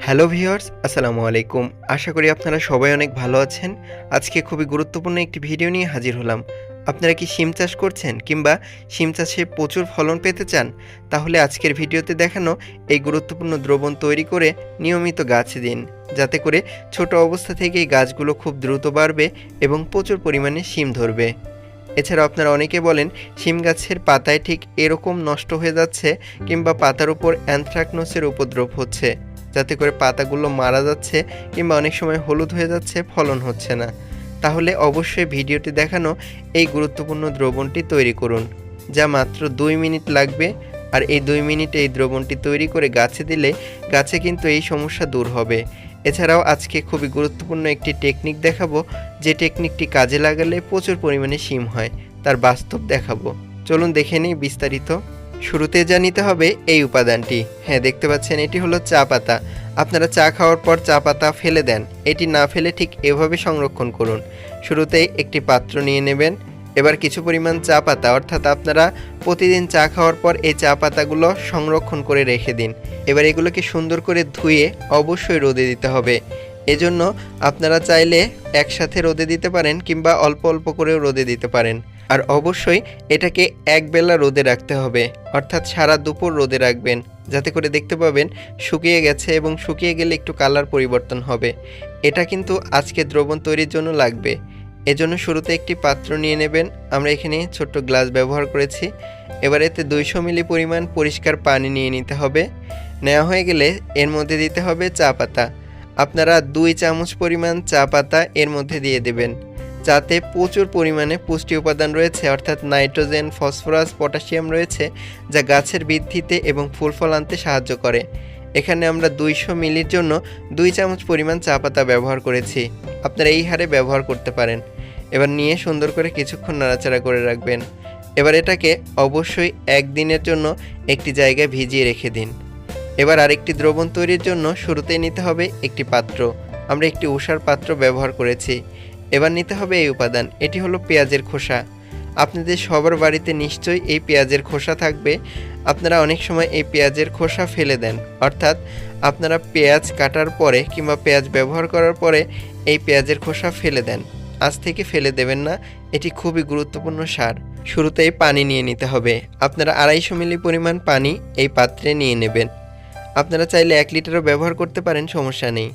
Hello viewers, আসসালামু আলাইকুম। আশা করি আপনারা সবাই অনেক ভালো আছেন। আজকে খুবই গুরুত্বপূর্ণ একটি ভিডিও নিয়ে হাজির হলাম। আপনারা কি শিম চাষ করছেন কিংবা শিম চাষে প্রচুর ফলন পেতে চান? তাহলে আজকের ভিডিওতে দেখানো এই গুরুত্বপূর্ণ দ্রবণ তৈরি করে নিয়মিত গাছ দিন, যাতে করে ছোট অবস্থা থেকেই গাছগুলো খুব দ্রুত বাড়বে এবং প্রচুর পরিমাণে শিম ধরবে। এছাড়াও আপনারা অনেকে বলেন শিম গাছের পাতায় ঠিক এরকম নষ্ট হয়ে যাচ্ছে কিংবা পাতার উপর অ্যানথ্রাকনোসের উপদ্রব হচ্ছে, যাতে করে পাতাগুলো মারা যাচ্ছে কিংবা অনেক সময় হলুদ হয়ে যাচ্ছে, ফলন হচ্ছে না। তাহলে অবশ্যই ভিডিওতে দেখানো এই গুরুত্বপূর্ণ দ্রবণটি তৈরি করুন, যা মাত্র 2 মিনিট লাগবে। আর এই 2 মিনিটে এই দ্রবণটি তৈরি করে গাছে দিলে গাছে কিন্তু এই সমস্যা দূর হবে। এছাড়াও আজকে খুবই গুরুত্বপূর্ণ একটি টেকনিক দেখাবো, যে টেকনিকটি কাজে লাগালে প্রচুর পরিমাণে শিম হয়, তার বাস্তব দেখাবো। চলুন দেখে নিই বিস্তারিত। শুরুতে যা নিতে হবে এই উপাদানটি। হ্যাঁ, দেখতে পাচ্ছেন এটি হলো চা পাতা। আপনারা চা খাওয়ার পর চা পাতা ফেলে দেন, এটি না ফেলে ঠিক এভাবে সংরক্ষণ করুন। শুরুতেই একটি পাত্র নিয়ে নেবেন। এবার কিছু পরিমাণ চা পাতা, অর্থাৎ আপনারা প্রতিদিন চা খাওয়ার পর এই চা পাতাগুলো সংরক্ষণ করে রেখে দিন। এবার এগুলোকে সুন্দর করে ধুয়ে অবশ্যই রোদে দিতে হবে। এজন্য আপনারা চাইলে একসাথে রোদে দিতে পারেন কিংবা অল্প অল্প করেও রোদে দিতে পারেন। আর অবশ্যই এটাকে একবেলা রোদে রাখতে হবে, অর্থাৎ সারা দুপুর রোদে রাখবেন, যাতে করে দেখতে পাবেন শুকিয়ে গেছে এবং শুকিয়ে গেলে একটু কালার পরিবর্তন হবে। এটা কিন্তু আজকে দ্রবণ তৈরির জন্য লাগবে। এজন্য শুরুতে একটি পাত্র নিয়ে নেবেন। আমরা এখানে ছোট্ট গ্লাস ব্যবহার করেছি। এবার এতে 200 মিলি পরিমাণ পরিষ্কার পানি নিয়ে নিতে হবে। নেওয়া হয়ে গেলে এর মধ্যে দিতে হবে চা পাতা। আপনারা 2 চামচ পরিমাণ চা পাতা এর মধ্যে দিয়ে দেবেন। যাতে প্রচুর পরিমাণে পুষ্টি উপাদান রয়েছে, অর্থাৎ নাইট্রোজেন, ফসফরাস, পটাশিয়াম রয়েছে, যা গাছের বৃদ্ধিতে এবং ফুল ফল আনতে সাহায্য করে। এখানে আমরা 200 মিলির জন্য 2 চামচ পরিমাণ চা পাতা ব্যবহার করেছি। আপনারা এই হারে ব্যবহার করতে পারেন। এবার নিয়ে সুন্দর করে কিছুক্ষণ নাড়াচাড়া করে রাখবেন। এবার এটাকে অবশ্যই 1 দিনের জন্য একটি জায়গায় ভিজিয়ে রেখে দিন। এবার আরেকটি দ্রবণ তৈরির জন্য শুরুতেই নিতে হবে একটি পাত্র। আমরা একটি উষার পাত্র ব্যবহার করেছি। এবার নিতে হবে এই উপাদান। এটি হলো পেঁয়াজের খোসা। আপনাদের সবার বাড়িতে নিশ্চয়ই এই পেঁয়াজের খোসা থাকবে। আপনারা অনেক সময় এই পেঁয়াজের খোসা ফেলে দেন, অর্থাৎ আপনারা পেঁয়াজ কাটার পরে কিংবা পেঁয়াজ ব্যবহার করার পরে এই পেঁয়াজের খোসা ফেলে দেন। আজ থেকে ফেলে দেবেন না, এটি খুবই গুরুত্বপূর্ণ সার। শুরুতেই পানি নিয়ে নিতে হবে। আপনারা 250 মিলি পরিমাণ পানি এই পাত্রে নিয়ে নেবেন। আপনারা চাইলে 1 লিটারও ব্যবহার করতে পারেন, সমস্যা নেই।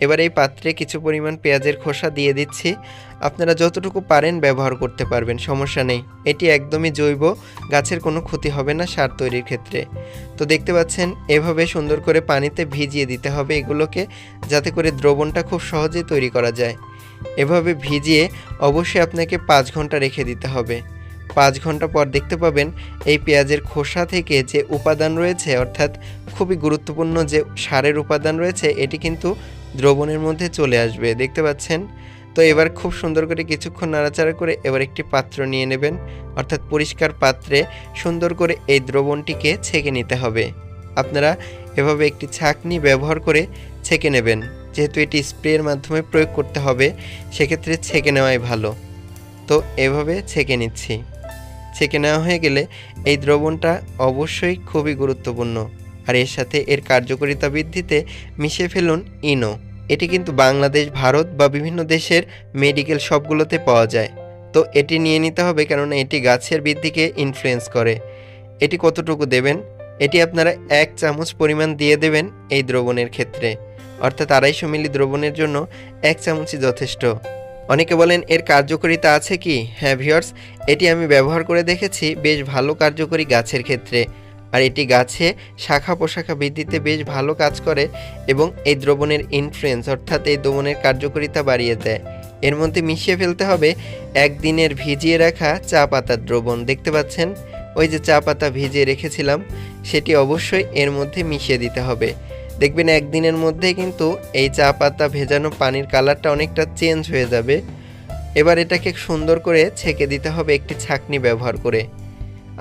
এবার এই পাত্রে কিছু পরিমাণ পেঁয়াজের খোসা দিয়ে দিচ্ছি। আপনারা যতটুকু পারেন ব্যবহার করতে পারবেন, সমস্যা নেই। এটি একদমই জৈব, গাছের কোনো ক্ষতি হবে না সার তৈরির ক্ষেত্রে। তো দেখতে পাচ্ছেন এভাবে সুন্দর করে পানিতে ভিজিয়ে দিতে হবে এগুলোকে, যাতে করে দ্রবণটা খুব সহজেই তৈরি করা যায়। এভাবে ভিজিয়ে অবশ্যই আপনাকে 5 ঘন্টা রেখে দিতে হবে। 5 ঘন্টা পর দেখতে পাবেন এই পেঁয়াজের খোসা থেকে যে উপাদান রয়েছে, অর্থাৎ খুবই গুরুত্বপূর্ণ যে সারের উপাদান রয়েছে, এটি কিন্তু দ্রবণের মধ্যে চলে আসবে, দেখতে পাচ্ছেন। তো এবার খুব সুন্দর করে কিছুক্ষণ নাড়াচাড়া করে এবার একটি পাত্র নিয়ে নেবেন, অর্থাৎ পরিষ্কার পাত্রে সুন্দর করে এই দ্রবণটিকে ছেঁকে নিতে হবে। আপনারা এভাবে একটি ছাঁকনি ব্যবহার করে ছেঁকে নেবেন। যেহেতু এটি স্প্রের মাধ্যমে প্রয়োগ করতে হবে, সেক্ষেত্রে ছেঁকে নেওয়াই ভালো। তো এভাবে ছেঁকে নিচ্ছি। ছেঁকে নেওয়া হয়ে গেলে এই দ্রবণটা অবশ্যই খুবই গুরুত্বপূর্ণ। আর এর সাথে এর কার্যকারিতা বৃদ্ধিতে মিশিয়ে ফেলুন ইনো। এটি কিন্তু বাংলাদেশ, ভারত বা বিভিন্ন দেশের মেডিকেল শপগুলোতে পাওয়া যায়। তো এটি নিয়ে নিতে হবে, কেননা এটি গাছের বৃদ্ধিকে ইনফ্লুয়েন্স করে। এটি কতটুকু দেবেন? এটি আপনারা 1 চামচ পরিমাণ দিয়ে দেবেন এই দ্রবণের ক্ষেত্রে, অর্থাৎ 250 মিলি দ্রবণের জন্য 1 চামচই যথেষ্ট। অনেকে বলেন এর কার্যকারিতা আছে কি? হ্যাঁ ভিউয়ার্স, এটি আমি ব্যবহার করে দেখেছি, বেশ ভালো কার্যকরী গাছের ক্ষেত্রে। আর এটি গাছে শাখা প্রশাখা বৃদ্ধিতে বেশ ভালো কাজ করে এবং এই দ্রবণের ইনফ্লুয়েন্স, অর্থাৎ এই দ্রবণের কার্যকারিতা বাড়িয়ে দেয়। এর মধ্যে মিশিয়ে ফেলতে হবে 1 দিনের ভিজিয়ে রাখা চা পাতার দ্রবণ। দেখতে পাচ্ছেন ওই যে চা পাতা ভিজিয়ে রেখেছিলাম, সেটি অবশ্যই এর মধ্যে মিশিয়ে দিতে হবে। দেখবেন 1 দিনের মধ্যেই কিন্তু এই চা পাতা ভেজানো পানির কালারটা অনেকটা চেঞ্জ হয়ে যাবে। এবার এটাকে সুন্দর করে ছেঁকে দিতে হবে একটি ছাঁকনি ব্যবহার করে।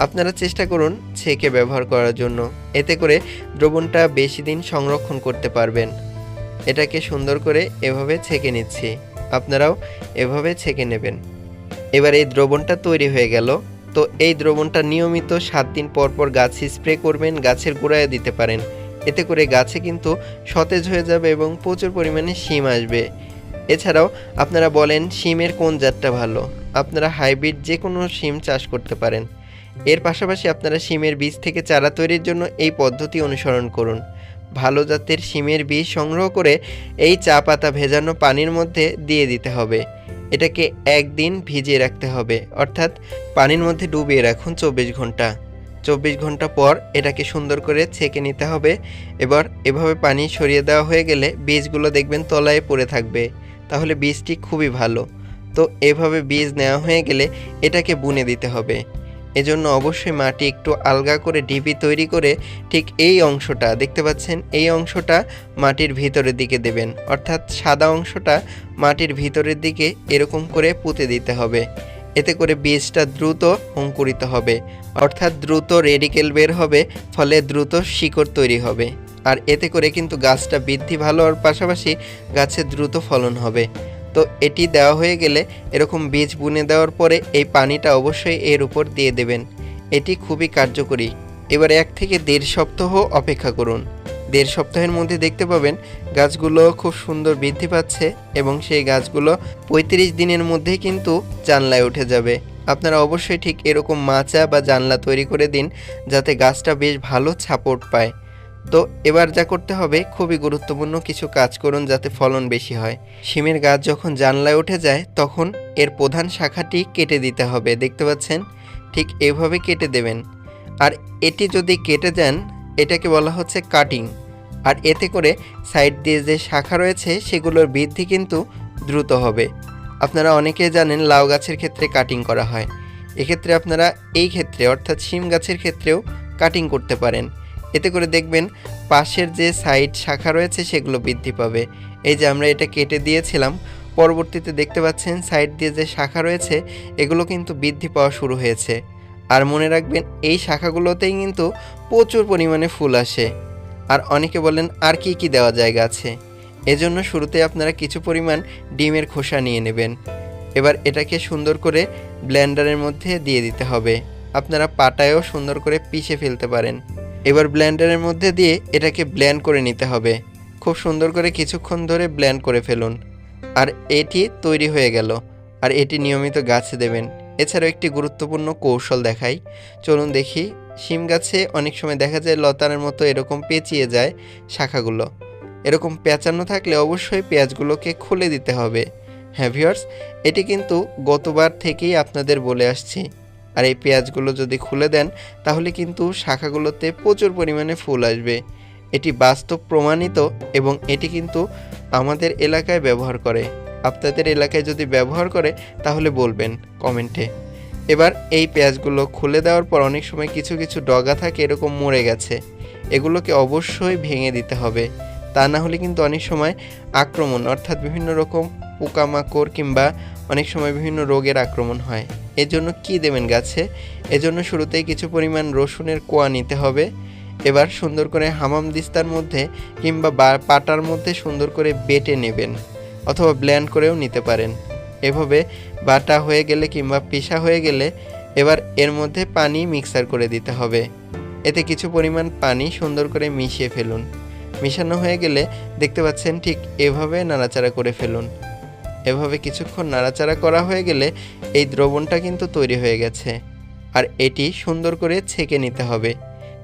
আপনারা চেষ্টা করুন ছেঁকে ব্যবহার করার জন্য, এতে করে দ্রবণটা বেশি দিন সংরক্ষণ করতে পারবেন। এটাকে সুন্দর করে এভাবে ছেঁকে নিচ্ছি, আপনারাও এভাবে ছেঁকে নেবেন। এবার এই দ্রবণটা তৈরি হয়ে গেল। তো এই দ্রবণটা নিয়মিত 7 দিন পর পর গাছে স্প্রে করবেন, গাছের গোড়ায় দিতে পারেন। এতে করে গাছে কিন্তু সতেজ হয়ে যাবে এবং প্রচুর পরিমাণে শিম আসবে। এছাড়াও আপনারা বলেন শিমের কোন জাতটা ভালো, আপনারা হাইব্রিড যে কোনো শিম চাষ করতে পারেন। এর পাশাপাশি আপনারা শিমের বীজ থেকে চারা তৈরির জন্য এই পদ্ধতি অনুসরণ করুন। ভালো জাতের শিমের বীজ সংগ্রহ করে এই চা পাতা ভেজানো পানির মধ্যে দিয়ে দিতে হবে। এটাকে একদিন ভিজিয়ে রাখতে হবে, অর্থাৎ পানির মধ্যে ডুবিয়ে রাখুন 24 ঘন্টা। 24 ঘন্টা পর এটাকে সুন্দর করে ছেঁকে নিতে হবে। এবার এভাবে পানি সরিয়ে দেওয়া হয়ে গেলে বীজগুলো দেখবেন তলায় পড়ে থাকবে, তাহলে বীজটি খুবই ভালো। তো এভাবে বীজ নেওয়া হয়ে গেলে এটাকে বুনে দিতে হবে। এজন্য অবশ্যই মাটি একটু আলগা করে ঢিপি তৈরি করে ঠিক এই অংশটা দেখতে পাচ্ছেন, এই অংশটা মাটির ভিতরের দিকে দেবেন, অর্থাৎ সাদা অংশটা মাটির ভিতরের দিকে এরকম করে পুঁতে দিতে হবে। এতে করে বীজটা দ্রুত অঙ্কুরিত হবে, অর্থাৎ দ্রুত রেডিকেল বের হবে, ফলে দ্রুত শিকড় তৈরি হবে। আর এতে করে কিন্তু গাছটা বৃদ্ধি ভালো হওয়ার পাশাপাশি গাছের দ্রুত ফলন হবে। তো এটি দেওয়া হয়ে গেলে এরকম বীজ বুনে দেওয়ার পরে এই পানিটা অবশ্যই এর উপর দিয়ে দেবেন। এটি খুবই কার্যকরী। এবার 1 থেকে 1.5 সপ্তাহ অপেক্ষা করুন। 1.5 সপ্তাহের মধ্যে দেখতে পাবেন গাছগুলো খুব সুন্দর বৃদ্ধি পাচ্ছে এবং সেই গাছগুলো 35 দিনের মধ্যেই কিন্তু জানলায় উঠে যাবে। আপনারা অবশ্যই ঠিক এরকম মাচা বা জানলা তৈরি করে দিন, যাতে গাছটা বেশ ভালো সাপোর্ট পায়। তো এবার যা করতে হবে, খুবই গুরুত্বপূর্ণ কিছু কাজ করুন যাতে ফলন বেশি হয়। শিমের গাছ যখন জানলায় উঠে যায় তখন এর প্রধান শাখাটি কেটে দিতে হবে, দেখতে পাচ্ছেন, ঠিক এভাবে কেটে দেবেন। আর এটি যদি কেটে দেন এটাকে বলা হচ্ছে কাটিং। আর এতে করে সাইড দিয়ে যে শাখা রয়েছে সেগুলোর বৃদ্ধি কিন্তু দ্রুত হবে। আপনারা অনেকেই জানেন লাউ গাছের ক্ষেত্রে কাটিং করা হয়, এক্ষেত্রে আপনারা এই ক্ষেত্রে অর্থাৎ শিম গাছের ক্ষেত্রেও কাটিং করতে পারেন। এতে করে দেখবেন পাশের যে সাইড শাখা রয়েছে সেগুলো বৃদ্ধি পাবে। এই যে আমরা এটা কেটে দিয়েছিলাম, পরবর্তীতে দেখতে পাচ্ছেন সাইড দিয়ে যে শাখা রয়েছে এগুলো কিন্তু বৃদ্ধি পাওয়া শুরু হয়েছে। আর মনে রাখবেন এই শাখাগুলোতেই কিন্তু প্রচুর পরিমাণে ফুল আসে। আর অনেকে বলেন আর কি কি দেওয়া যায় গাছে, এজন্য শুরুতে আপনারা কিছু পরিমাণ ডিমের খোসা নিয়ে নেবেন। এবার এটাকে সুন্দর করে ব্লেন্ডারের মধ্যে দিয়ে দিতে হবে। আপনারা পাটায়ও সুন্দর করে পিষে ফেলতে পারেন। এবার ব্লেন্ডারের মধ্যে দিয়ে এটাকে ব্লেন্ড করে নিতে হবে। খুব সুন্দর করে কিছুক্ষণ ধরে ব্লেন্ড করে ফেলুন। আর এটি তৈরি হয়ে গেল। আর এটি নিয়মিত গাছে দেবেন। এছাড়াও একটি গুরুত্বপূর্ণ কৌশল দেখাই, চলুন দেখি। শিম গাছে অনেক সময় দেখা যায় লতার মতো এরকম পেঁচিয়ে যায় শাখাগুলো। এরকম পেঁচানো থাকলে অবশ্যই পেঁয়াজগুলোকে খুলে দিতে হবে। হ্যাঁ ভিউয়ার্স, এটি কিন্তু গতবার থেকেই আপনাদের বলে আসছি। আর এই পেঁয়াজগুলো যদি খুলে দেন তাহলে কিন্তু শাখাগুলোতে প্রচুর পরিমাণে ফুল আসবে। এটি বাস্তব প্রমাণিত এবং এটি কিন্তু আমাদের এলাকায় ব্যবহার করে। আপনাদের এলাকায় যদি ব্যবহার করে তাহলে বলবেন কমেন্টে। এবার এই পেঁয়াজগুলো খুলে দেওয়ার পর অনেক সময় কিছু কিছু ডগা থাকে এরকম মরে গেছে, এগুলোকে অবশ্যই ভেঙে দিতে হবে। তা না হলে কিন্তু অনেক সময় আক্রমণ, অর্থাৎ বিভিন্ন রকম পোকামাকড় কিংবা অনেক সময় বিভিন্ন রোগের আক্রমণ হয়। এজন্য কি দেবেন গাছে, এজন্য শুরুতেই কিছু পরিমাণ রসুনের কোয়া নিতে হবে। এবার সুন্দর করে হামাম দিস্তার মধ্যে কিংবা পাটার মধ্যে সুন্দর করে বেটে নেবেন, অথবা ব্লেন্ড করেও নিতে পারেন। এভাবে বাটা হয়ে গেলে কিংবা পিষা হয়ে গেলে এবার এর মধ্যে পানি মিক্সার করে দিতে হবে। এতে কিছু পরিমাণ পানি সুন্দর করে মিশিয়ে ফেলুন। মিশানো হয়ে গেলে দেখতে পাচ্ছেন ঠিক এভাবে নাড়াচাড়া করে ফেলুন। এভাবে কিছুক্ষণ নাড়াচাড়া করা হয়ে গেলে এই দ্রবণটা কিন্তু তৈরি হয়ে গেছে। আর এটি সুন্দর করে ছেঁকে নিতে হবে।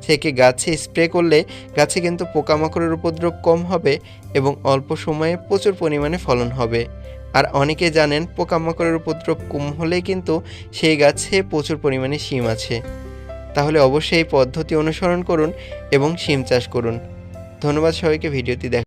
ছেঁকে গাছে স্প্রে করলে গাছে কিন্তু পোকামাকড়ের উপদ্রব কম হবে এবং অল্প সময়ে প্রচুর পরিমাণে ফলন হবে। আর অনেকে জানেন পোকামাকড়ের উপদ্রব কম হলেই কিন্তু সেই গাছে প্রচুর পরিমাণে শিম আছে। তাহলে অবশ্যই এই পদ্ধতি অনুসরণ করুন এবং শিম চাষ করুন। ধন্যবাদ সবাইকে ভিডিওটি দেখার